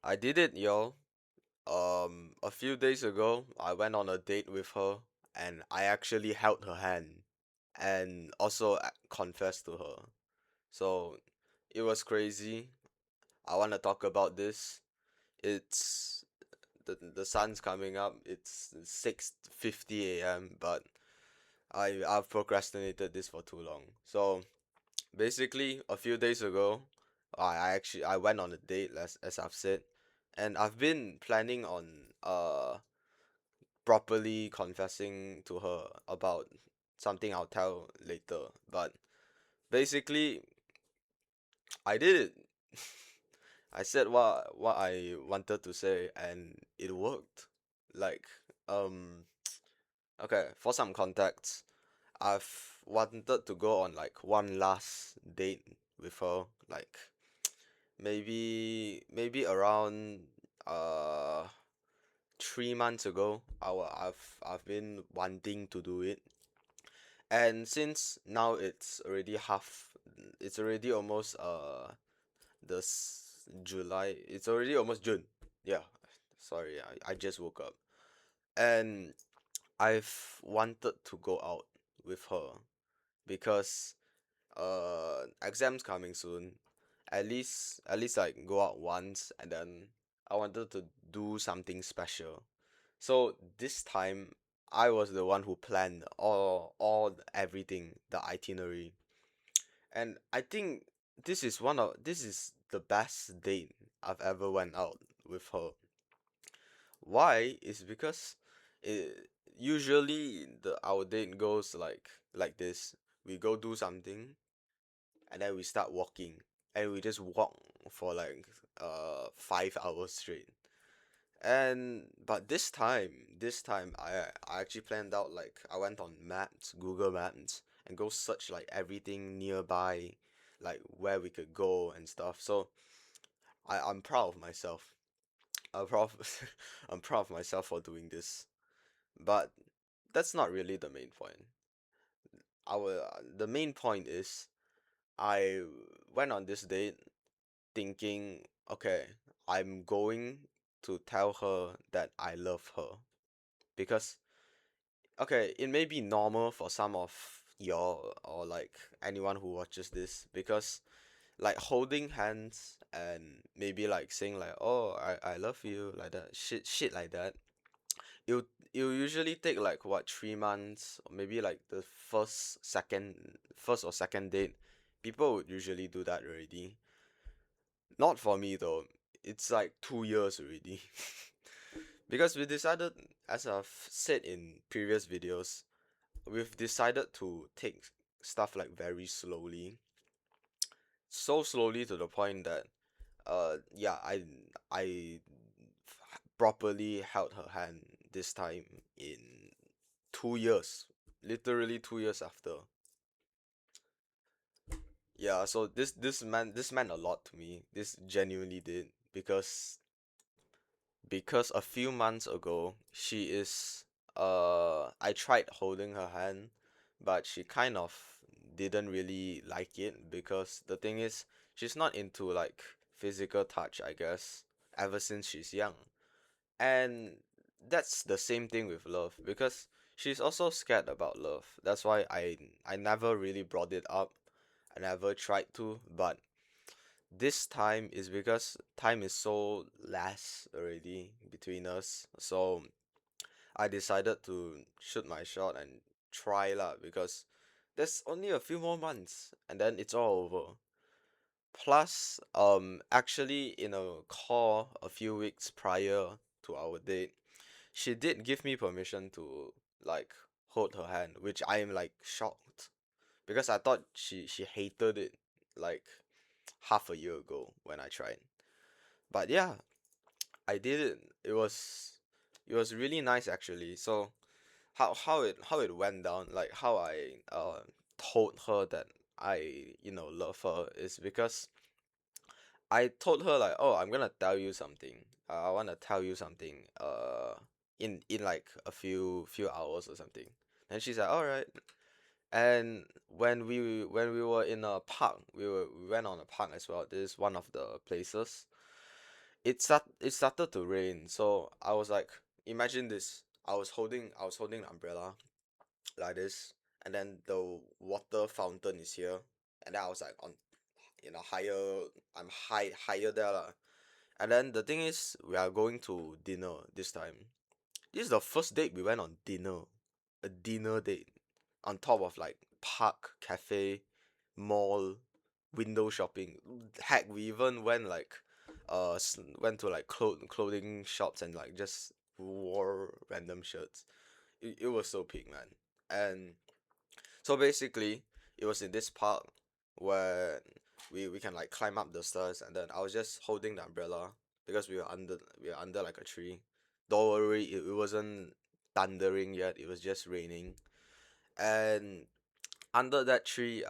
I did it, yo. A few days ago, I went on a date with her, and I actually held her hand, and also confessed to her. So it was crazy. I want to talk about this. It's the sun's coming up. It's 6:50 a.m. But I've procrastinated this for too long. So basically, a few days ago, I went on a date, as I've said, and I've been planning on properly confessing to her about something I'll tell later. But basically, I did it. I said what I wanted to say, and it worked. Like, um, okay, for some context, I've wanted to go on like one last date with her, like maybe around uh 3 months ago. I've been wanting to do it, and since now it's already almost July. It's already almost June. Yeah, sorry, I just woke up, and I've wanted to go out with her because exams coming soon. At least like go out once, and then I wanted to do something special. So this time I was the one who planned all everything, the itinerary. And I think this is the best date I've ever went out with her. Why? Is because it, usually the our date goes like this. We go do something, and then we start walking, and we just walk for like 5 hours straight. And but this time I actually planned out, like I went on maps, Google Maps, and go search like everything nearby, like where we could go and stuff. So I'm proud of myself. I'm proud I'm proud of myself for doing this. But that's not really the main point. The main point is I went on this date thinking, okay, I'm going to tell her that I love her. Because, okay, it may be normal for some of y'all or like anyone who watches this, because like holding hands and maybe like saying like, oh, I love you, like that, shit like that. It'll usually take like what, 3 months, or maybe like the first or second date. People would usually do that already. Not for me though. It's like 2 years already. Because we decided, as I've said in previous videos, we've decided to take stuff like very slowly. So slowly to the point that yeah, I properly held her hand this time in 2 years. Literally 2 years after. Yeah, so this meant a lot to me. This genuinely did, because a few months ago she is I tried holding her hand, but she kind of didn't really like it, because the thing is, she's not into like physical touch, I guess, ever since she's young. And that's the same thing with love, because she's also scared about love. That's why I never really brought it up. I never tried to, but this time is because time is so less already between us. So I decided to shoot my shot and try lah, because there's only a few more months and then it's all over. Plus, actually in a call a few weeks prior to our date, she did give me permission to like hold her hand, which I am like shocked, because I thought she hated it like half a year ago when I tried. But yeah, I did it. It was really nice actually. So how it went down, like how I told her that I love her, is because I told her like, oh, I'm gonna tell you something. I wanna tell you something. In like a few hours or something. And she's like, all right. And when we were in a park, we went on a park as well. This is one of the places. it started to rain, so I was like, imagine this. I was holding the umbrella like this, and then the water fountain is here, and then I was like on, higher. I'm higher there lah. And then the thing is, we are going to dinner this time. This is the first date we went on dinner, a dinner date, on top of like park, cafe, mall, window shopping. Heck, we even went like, went to like clothing shops and like just wore random shirts. It was so peak, man. And so basically, it was in this park where we can like climb up the stairs, and then I was just holding the umbrella because we were under like a tree. Don't worry, it wasn't thundering yet. It was just raining, and under that tree,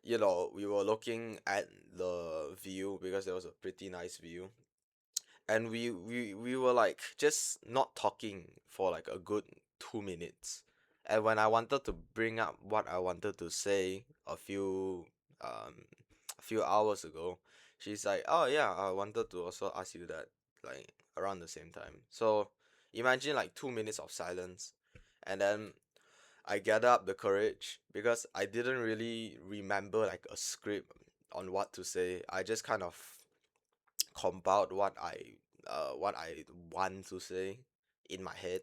we were looking at the view because there was a pretty nice view, and we were like just not talking for like a good 2 minutes. And when I wanted to bring up what I wanted to say a few hours ago, she's like, oh yeah, I wanted to also ask you that, like around the same time. So imagine like 2 minutes of silence, and then I gathered up the courage because I didn't really remember like a script on what to say. I just kind of compiled what I want to say in my head.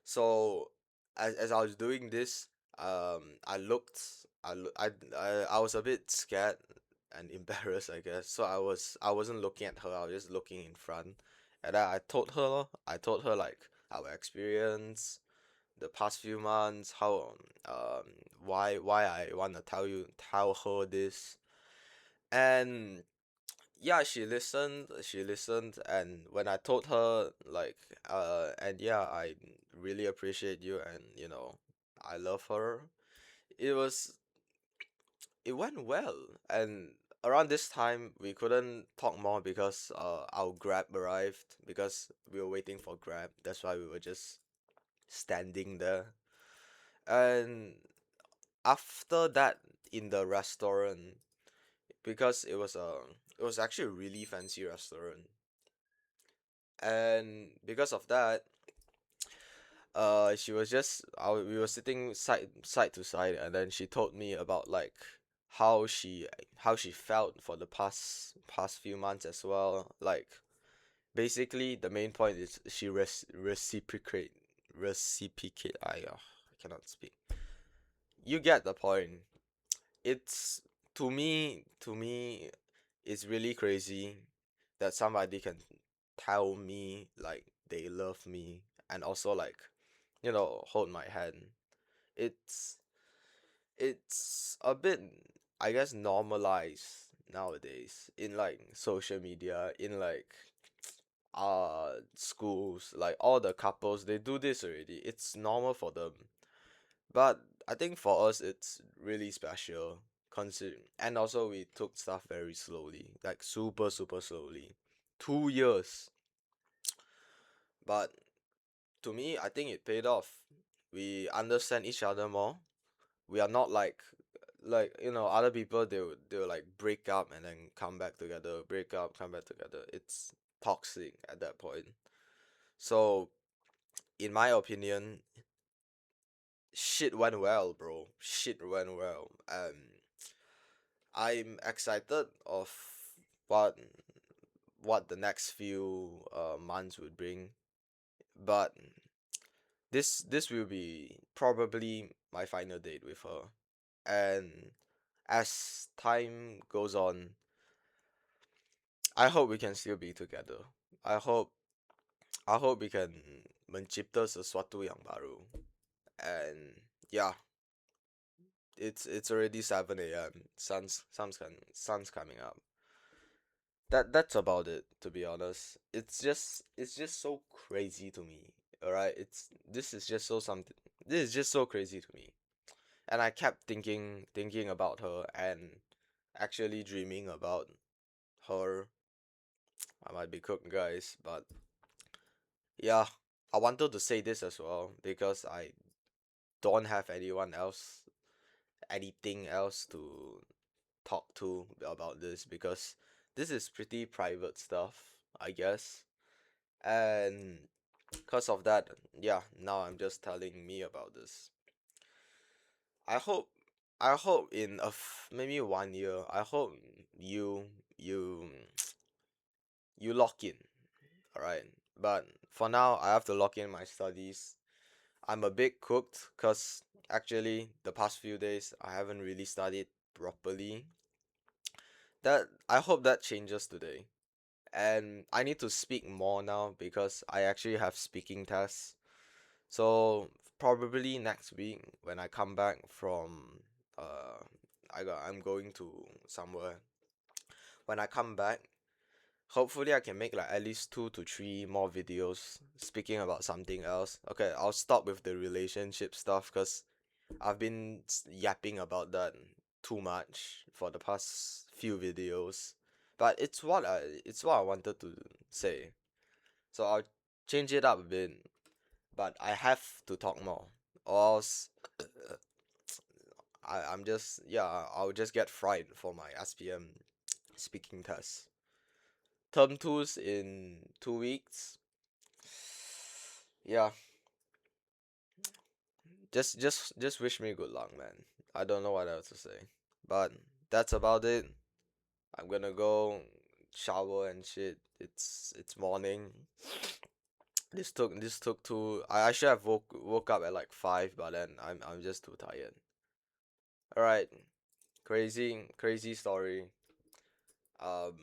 So as I was doing this, I looked, I was a bit scared and embarrassed, I guess. So I wasn't looking at her. I was just looking in front, and then I told her like our experience, the past few months, how why I wanna tell her this, and yeah, she listened, and when I told her like, and yeah, I really appreciate you, and I love her, it was it went well. And around this time we couldn't talk more because our grab arrived, because we were waiting for grab. That's why we were just standing there. And after that, in the restaurant, because it was actually a really fancy restaurant, and because of that, she was just we were sitting side to side, and then she told me about like how she felt for the past few months as well. Like basically, the main point is she reciprocate. I cannot speak. You get the point. It's to me, it's really crazy that somebody can tell me like they love me, and also like hold my hand. it's it's a bit, I guess, normalized nowadays in like social media, in like schools, like all the couples, they do this already. It's normal for them. But I think for us it's really special, consider, and also we took stuff very slowly, like super slowly. 2 years. But to me, I think it paid off. We understand each other more. We are not like other people, they will like break up and then come back together, break up, come back together. It's toxic at that point. So in my opinion, shit went well, bro. Shit went well. I'm excited of what what the next few months would bring. But this will be probably my final date with her. And as time goes on, I hope we can still be together. I hope I hope we can mencipta sesuatu yang baru. And yeah, it's already 7 a.m. Sun's coming up. That's about it, to be honest. It's just so crazy to me. Alright, it's this is just so something. This is just so crazy to me. And I kept thinking about her, and actually dreaming about her. I might be cooked, guys, but yeah, I wanted to say this as well because I don't have anything else to talk to about this, because this is pretty private stuff, I guess. And because of that, yeah, now I'm just telling me about this. I hope I hope in maybe 1 year, I hope you you you lock in, all right? But for now, I have to lock in my studies. I'm a bit cooked because actually the past few days I haven't really studied properly. That I hope that changes today. And I need to speak more now because I actually have speaking tests. So probably next week when I come back from uh I'm going to somewhere. When I come back, hopefully I can make like at least 2 to 3 more videos speaking about something else. Okay, I'll stop with the relationship stuff because I've been yapping about that too much for the past few videos. But it's what I wanted to say. So I'll change it up a bit, but I have to talk more. Or else I'm just yeah, I'll just get fried for my SPM speaking test. Term twos in 2 weeks. Yeah, just wish me good luck, man. I don't know what else to say. But that's about it. I'm gonna go shower and shit. It's morning. This took too. I should have woke up at like 5, but then I'm just too tired. All right, crazy story. Um,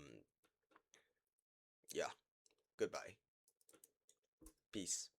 yeah. Goodbye. Peace.